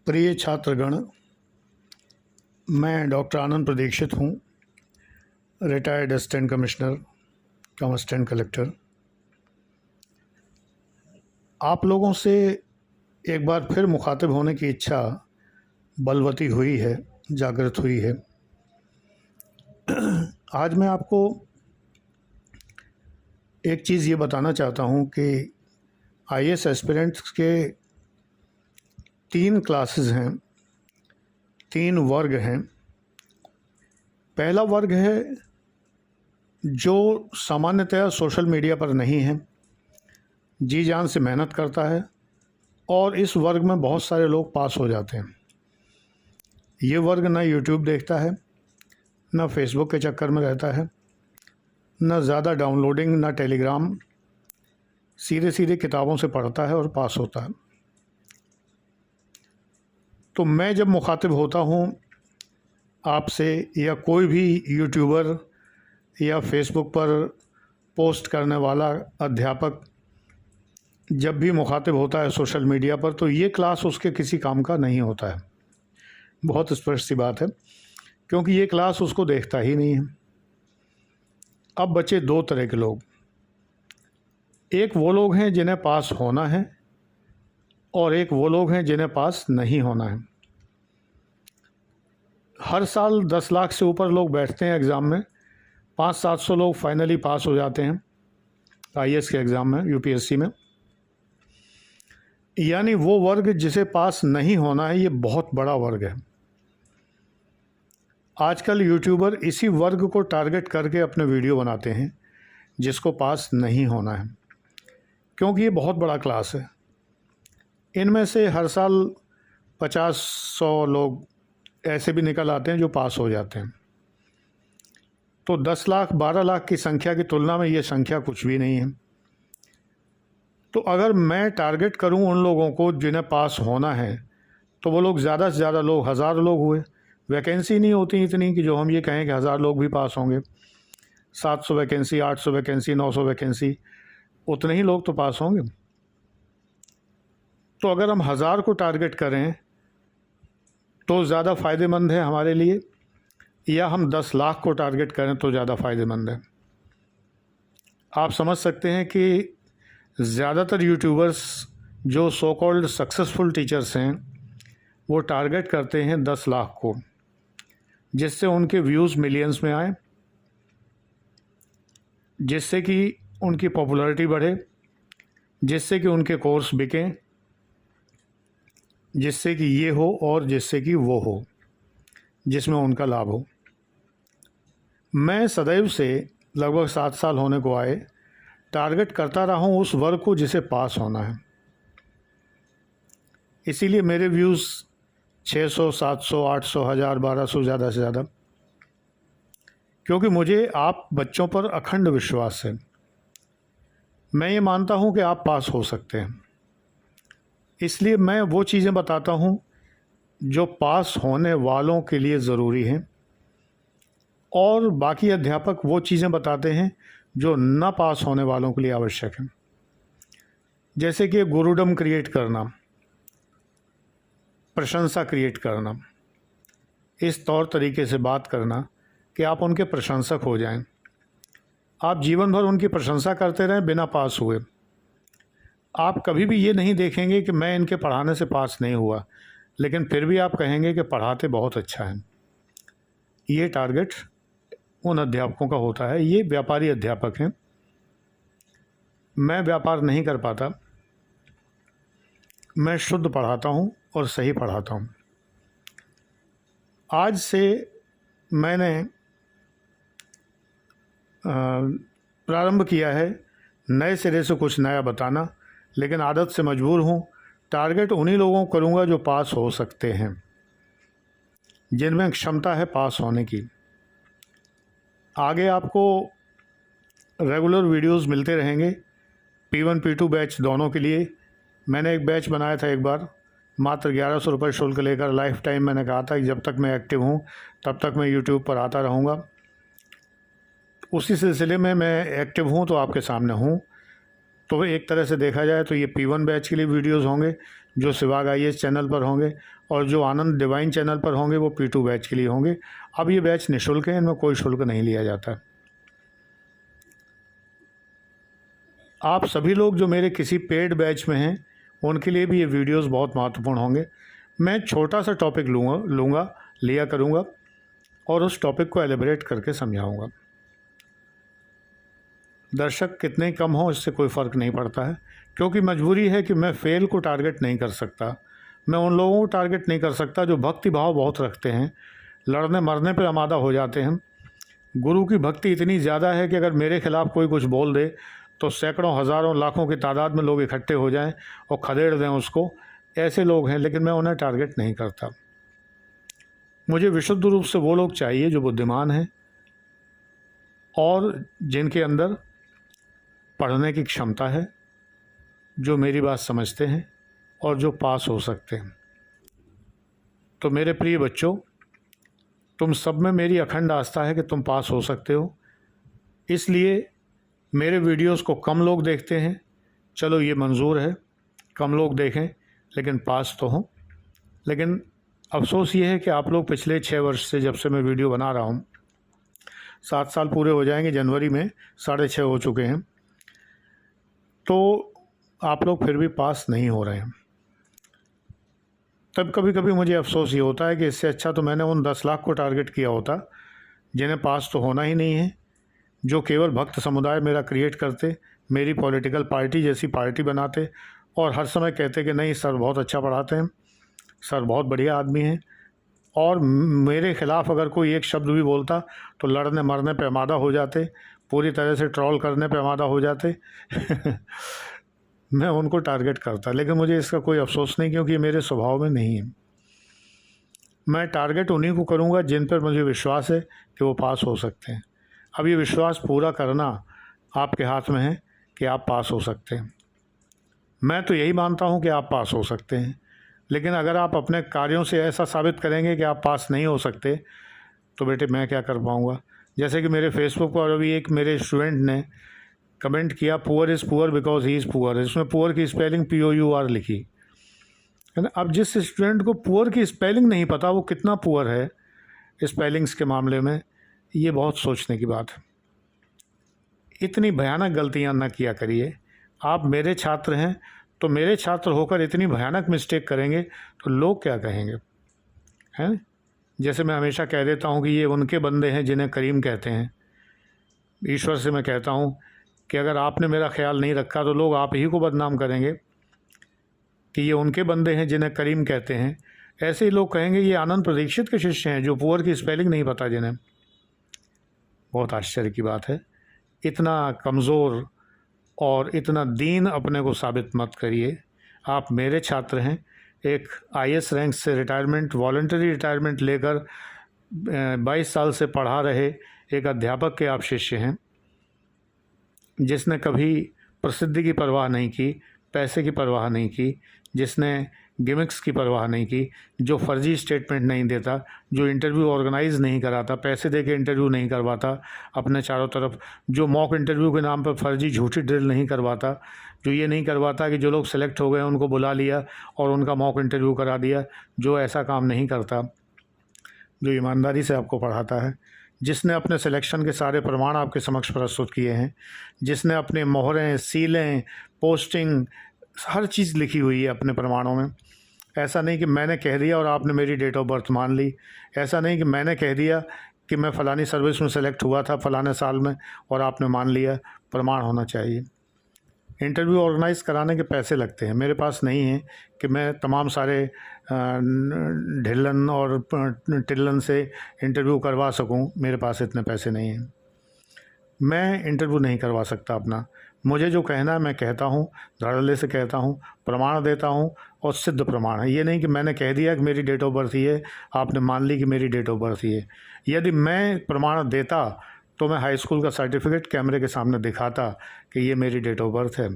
प्रिय छात्रगण, मैं डॉक्टर आनंद प्रदीक्षित हूँ, रिटायर्ड असिस्टेंट कमिश्नर कम असिस्टेंट कलेक्टर। आप लोगों से एक बार फिर मुखातिब होने की इच्छा बलवती हुई है, जागृत हुई है। आज मैं आपको एक चीज़ ये बताना चाहता हूँ कि आईएएस एस्पिरेंट्स के 3 क्लासेस हैं, 3 वर्ग हैं। पहला वर्ग है जो सामान्यतया सोशल मीडिया पर नहीं है, जी जान से मेहनत करता है और इस वर्ग में बहुत सारे लोग पास हो जाते हैं। ये वर्ग ना यूट्यूब देखता है, ना फेसबुक के चक्कर में रहता है, ना ज़्यादा डाउनलोडिंग, ना टेलीग्राम, सीधे सीधे किताबों से पढ़ता है और पास होता है। तो मैं जब मुखातिब होता हूँ आपसे, या कोई भी यूट्यूबर या फेसबुक पर पोस्ट करने वाला अध्यापक जब भी मुखातिब होता है सोशल मीडिया पर, तो ये क्लास उसके किसी काम का नहीं होता है। बहुत स्पष्ट सी बात है, क्योंकि ये क्लास उसको देखता ही नहीं है। अब बचे 2 तरह के लोग। एक वो लोग हैं जिन्हें पास होना है और एक वो लोग हैं जिन्हें पास नहीं होना है। हर साल 10 लाख से ऊपर लोग बैठते हैं एग्ज़ाम में, 500-700 लोग फाइनली पास हो जाते हैं आईएएस के एग्ज़ाम में, यूपीएससी में। यानी वो वर्ग जिसे पास नहीं होना है, ये बहुत बड़ा वर्ग है। आजकल यूट्यूबर इसी वर्ग को टारगेट करके अपने वीडियो बनाते हैं, जिसको पास नहीं होना है, क्योंकि ये बहुत बड़ा क्लास है। इनमें से हर साल 50-100 लोग ऐसे भी निकल आते हैं जो पास हो जाते हैं। तो 10 लाख 12 लाख की संख्या की तुलना में ये संख्या कुछ भी नहीं है। तो अगर मैं टारगेट करूं उन लोगों को जिन्हें पास होना है, तो वो लोग ज़्यादा से ज़्यादा लोग, 1000 लोग हुए। वैकेंसी नहीं होती इतनी कि जो हम ये कहें कि 1000 लोग भी पास होंगे। 700 वैकेंसी, 800 वैकेंसी, 900 वैकेंसी, उतने ही लोग तो पास होंगे। तो अगर हम 1000 को टारगेट करें तो ज़्यादा फ़ायदेमंद है हमारे लिए, या हम 10 लाख को टारगेट करें तो ज़्यादा फ़ायदेमंद है। आप समझ सकते हैं कि ज़्यादातर यूट्यूबर्स जो सो कॉल्ड सक्सेसफुल टीचर्स हैं, वो टारगेट करते हैं 10 लाख को, जिससे उनके व्यूज़ मिलियंस में आए, जिससे कि उनकी पॉपुलैरिटी बढ़े, जिससे कि उनके कोर्स बिकें, जिससे कि ये हो और जिससे कि वो हो, जिसमें उनका लाभ हो। मैं सदैव से लगभग 7 साल होने को आए टारगेट करता रहा हूँ उस वर्ग को जिसे पास होना है। इसीलिए मेरे व्यूज़ 600, 700, 800, 1000, 1200 ज़्यादा से ज़्यादा, क्योंकि मुझे आप बच्चों पर अखंड विश्वास है। मैं ये मानता हूँ कि आप पास हो सकते हैं, इसलिए मैं वो चीज़ें बताता हूँ जो पास होने वालों के लिए ज़रूरी हैं, और बाकी अध्यापक वो चीज़ें बताते हैं जो ना पास होने वालों के लिए आवश्यक है। जैसे कि गुरुडम क्रिएट करना, प्रशंसा क्रिएट करना, इस तौर तरीके से बात करना कि आप उनके प्रशंसक हो जाएं। आप जीवन भर उनकी प्रशंसा करते रहें बिना पास हुए। आप कभी भी ये नहीं देखेंगे कि मैं इनके पढ़ाने से पास नहीं हुआ, लेकिन फिर भी आप कहेंगे कि पढ़ाते बहुत अच्छा है। ये टारगेट उन अध्यापकों का होता है। ये व्यापारी अध्यापक हैं। मैं व्यापार नहीं कर पाता, मैं शुद्ध पढ़ाता हूँ और सही पढ़ाता हूँ। आज से मैंने प्रारंभ किया है नए सिरे से कुछ नया बताना, लेकिन आदत से मजबूर हूँ। टारगेट उन्हीं लोगों को करूँगा जो पास हो सकते हैं, जिनमें क्षमता है पास होने की। आगे आपको रेगुलर वीडियोस मिलते रहेंगे, P1 P2 बैच दोनों के लिए। मैंने एक बैच बनाया था एक बार, मात्र 1100 रुपये शुल्क लेकर। लाइफ टाइम मैंने कहा था कि जब तक मैं एक्टिव हूँ तब तक मैं यूट्यूब पर आता रहूँगा। उसी सिलसिले में मैं एक्टिव हूँ तो आपके सामने हूँ। तो एक तरह से देखा जाए तो ये P1 बैच के लिए वीडियोज़ होंगे, जो सिवाग IAS चैनल पर होंगे और जो आनंद डिवाइन चैनल पर होंगे वो P2 बैच के लिए होंगे। अब ये बैच निःशुल्क है, इनमें कोई शुल्क नहीं लिया जाता। आप सभी लोग जो मेरे किसी पेड बैच में हैं उनके लिए भी ये वीडियोस बहुत महत्वपूर्ण होंगे। मैं छोटा सा टॉपिक लिया करूँगा और उस टॉपिक को एलिब्रेट करके समझाऊँगा। दर्शक कितने कम हों इससे कोई फ़र्क नहीं पड़ता है, क्योंकि मजबूरी है कि मैं फेल को टारगेट नहीं कर सकता। मैं उन लोगों को टारगेट नहीं कर सकता जो भक्ति भाव बहुत रखते हैं, लड़ने मरने पर आमादा हो जाते हैं। गुरु की भक्ति इतनी ज़्यादा है कि अगर मेरे खिलाफ़ कोई कुछ बोल दे तो सैकड़ों हज़ारों लाखों की तादाद में लोग इकट्ठे हो जाएं और खदेड़ दें उसको। ऐसे लोग हैं, लेकिन मैं उन्हें टारगेट नहीं करता। मुझे विशुद्ध रूप से वो लोग चाहिए जो बुद्धिमान हैं और जिनके अंदर पढ़ने की क्षमता है, जो मेरी बात समझते हैं और जो पास हो सकते हैं। तो मेरे प्रिय बच्चों, तुम सब में मेरी अखंड आस्था है कि तुम पास हो सकते हो। इसलिए मेरे वीडियोस को कम लोग देखते हैं, चलो ये मंजूर है, कम लोग देखें लेकिन पास तो हों। लेकिन अफसोस ये है कि आप लोग पिछले 6 वर्ष से, जब से मैं वीडियो बना रहा हूँ, 7 साल पूरे हो जाएंगे जनवरी में, 6.5 हो चुके हैं, तो आप लोग फिर भी पास नहीं हो रहे हैं। तब कभी कभी मुझे अफसोस ये होता है कि इससे अच्छा तो मैंने उन 10 लाख को टारगेट किया होता जिन्हें पास तो होना ही नहीं है, जो केवल भक्त समुदाय मेरा क्रिएट करते, मेरी पॉलिटिकल पार्टी जैसी पार्टी बनाते और हर समय कहते कि नहीं सर बहुत अच्छा पढ़ाते हैं, सर बहुत बढ़िया आदमी हैं, और मेरे ख़िलाफ़ अगर कोई एक शब्द भी बोलता तो लड़ने मरने पे आमादा हो जाते, पूरी तरह से ट्रोल करने पे आमादा हो जाते। मैं उनको टारगेट करता, लेकिन मुझे इसका कोई अफसोस नहीं, क्योंकि ये मेरे स्वभाव में नहीं है। मैं टारगेट उन्हीं को करूँगा जिन पर मुझे विश्वास है कि वो पास हो सकते हैं। अब ये विश्वास पूरा करना आपके हाथ में है कि आप पास हो सकते हैं। मैं तो यही मानता हूँ कि आप पास हो सकते हैं, लेकिन अगर आप अपने कार्यों से ऐसा साबित करेंगे कि आप पास नहीं हो सकते तो बेटे मैं क्या कर पाऊँगा। जैसे कि मेरे फेसबुक पर अभी एक मेरे स्टूडेंट ने कमेंट किया, poor is poor because he is poor. इसमें पुअर की स्पेलिंग POUR लिखी है ना। अब जिस स्टूडेंट को पुअर की स्पेलिंग नहीं पता वो कितना पुअर है स्पेलिंग्स के मामले में, ये बहुत सोचने की बात है। इतनी भयानक गलतियां न किया करिए। आप मेरे छात्र हैं तो मेरे छात्र होकर इतनी भयानक मिस्टेक करेंगे तो लोग क्या कहेंगे, हैं। जैसे मैं हमेशा कह देता हूं कि ये उनके बंदे हैं जिन्हें करीम कहते हैं। ईश्वर से मैं कहता हूं कि अगर आपने मेरा ख्याल नहीं रखा तो लोग आप ही को बदनाम करेंगे कि ये उनके बंदे हैं जिन्हें करीम कहते हैं। ऐसे ही लोग कहेंगे ये आनंद प्रदीक्षित के शिष्य हैं जो पुअर की स्पेलिंग नहीं पता जिन्हें। बहुत आश्चर्य की बात है। इतना कमज़ोर और इतना दीन अपने को साबित मत करिए। आप मेरे छात्र हैं। एक IAS रैंक से रिटायरमेंट, वॉलंटरी रिटायरमेंट लेकर 22 साल से पढ़ा रहे एक अध्यापक के आप शिष्य हैं, जिसने कभी प्रसिद्धि की परवाह नहीं की, पैसे की परवाह नहीं की, जिसने गिमिक्स की परवाह नहीं की, जो फर्जी स्टेटमेंट नहीं देता, जो इंटरव्यू ऑर्गेनाइज नहीं कराता, पैसे दे के इंटरव्यू नहीं करवाता अपने चारों तरफ, जो मॉक इंटरव्यू के नाम पर फर्जी झूठी ड्रिल नहीं करवाता, जो ये नहीं करवाता कि जो लोग सेलेक्ट हो गए उनको बुला लिया और उनका मॉक इंटरव्यू करा दिया, जो ऐसा काम नहीं करता, जो ईमानदारी से आपको पढ़ाता है, जिसने अपने सिलेक्शन के सारे प्रमाण आपके समक्ष प्रस्तुत किए हैं, जिसने अपने मोहरें, सीलें, पोस्टिंग, हर चीज़ लिखी हुई है अपने प्रमाणों में। ऐसा नहीं कि मैंने कह दिया और आपने मेरी डेट ऑफ बर्थ मान ली। ऐसा नहीं कि मैंने कह दिया कि मैं फ़लानी सर्विस में सेलेक्ट हुआ था फ़लाने साल में और आपने मान लिया। प्रमाण होना चाहिए। इंटरव्यू ऑर्गेनाइज कराने के पैसे लगते हैं, मेरे पास नहीं है कि मैं तमाम सारे ढिल्लन और टिल्लन से इंटरव्यू करवा सकूं। मेरे पास इतने पैसे नहीं हैं, मैं इंटरव्यू नहीं करवा सकता अपना। मुझे जो कहना है मैं कहता हूँ, धड़ल्ले से कहता हूँ, प्रमाण देता हूँ और सिद्ध प्रमाण है। ये नहीं कि मैंने कह दिया कि मेरी डेट ऑफ बर्थ ही है, आपने मान ली कि मेरी डेट ऑफ बर्थ ही है। यदि मैं प्रमाण देता तो मैं हाई स्कूल का सर्टिफिकेट कैमरे के सामने दिखाता कि ये मेरी डेट ऑफ बर्थ है।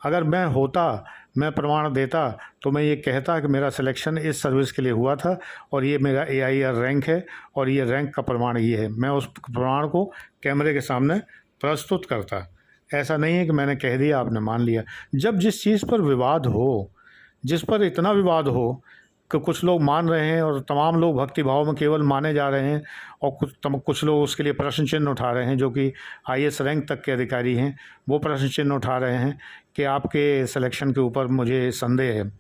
अगर मैं होता, मैं प्रमाण देता तो मैं ये कहता कि मेरा सिलेक्शन इस सर्विस के लिए हुआ था और ये मेरा AIR रैंक है और ये रैंक का प्रमाण ये है। मैं उस प्रमाण को कैमरे के सामने प्रस्तुत करता। ऐसा नहीं है कि मैंने कह दिया आपने मान लिया। जब जिस चीज़ पर विवाद हो, जिस पर इतना विवाद हो कि कुछ लोग मान रहे हैं और तमाम लोग भक्ति भाव में केवल माने जा रहे हैं, और कुछ लोग उसके लिए प्रश्न चिन्ह उठा रहे हैं, जो कि आईएएस रैंक तक के अधिकारी हैं, वो प्रश्न चिन्ह उठा रहे हैं कि आपके सिलेक्शन के ऊपर मुझे संदेह है,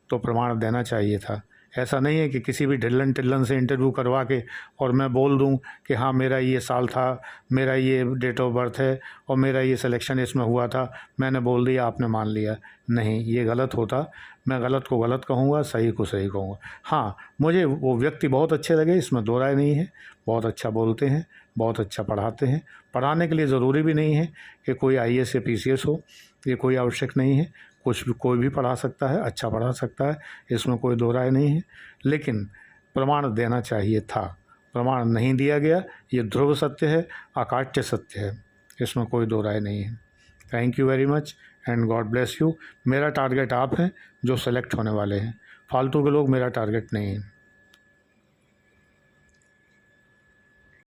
तो प्रमाण देना चाहिए था। ऐसा नहीं है कि किसी भी ढिल्लन टिल्लन से इंटरव्यू करवा के और मैं बोल दूं कि हाँ मेरा ये साल था, मेरा ये डेट ऑफ बर्थ है और मेरा ये सिलेक्शन इसमें हुआ था, मैंने बोल दिया आपने मान लिया। नहीं, ये गलत होता। मैं गलत को गलत कहूँगा, सही को सही कहूँगा। हाँ, मुझे वो व्यक्ति बहुत अच्छे लगे, इसमें दो राय नहीं है। बहुत अच्छा बोलते हैं, बहुत अच्छा पढ़ाते हैं। पढ़ाने के लिए ज़रूरी भी नहीं है कि कोई आईएएस या पीसीएस हो, ये कोई आवश्यक नहीं है। कोई भी पढ़ा सकता है, अच्छा पढ़ा सकता है, इसमें कोई दो राय नहीं है। लेकिन प्रमाण देना चाहिए था, प्रमाण नहीं दिया गया। ये ध्रुव सत्य है, अकाट्य सत्य है, इसमें कोई दो राय नहीं है। Thank you very much and God bless you. मेरा टारगेट आप हैं जो सेलेक्ट होने वाले हैं, फालतू के लोग मेरा टारगेट नहीं है।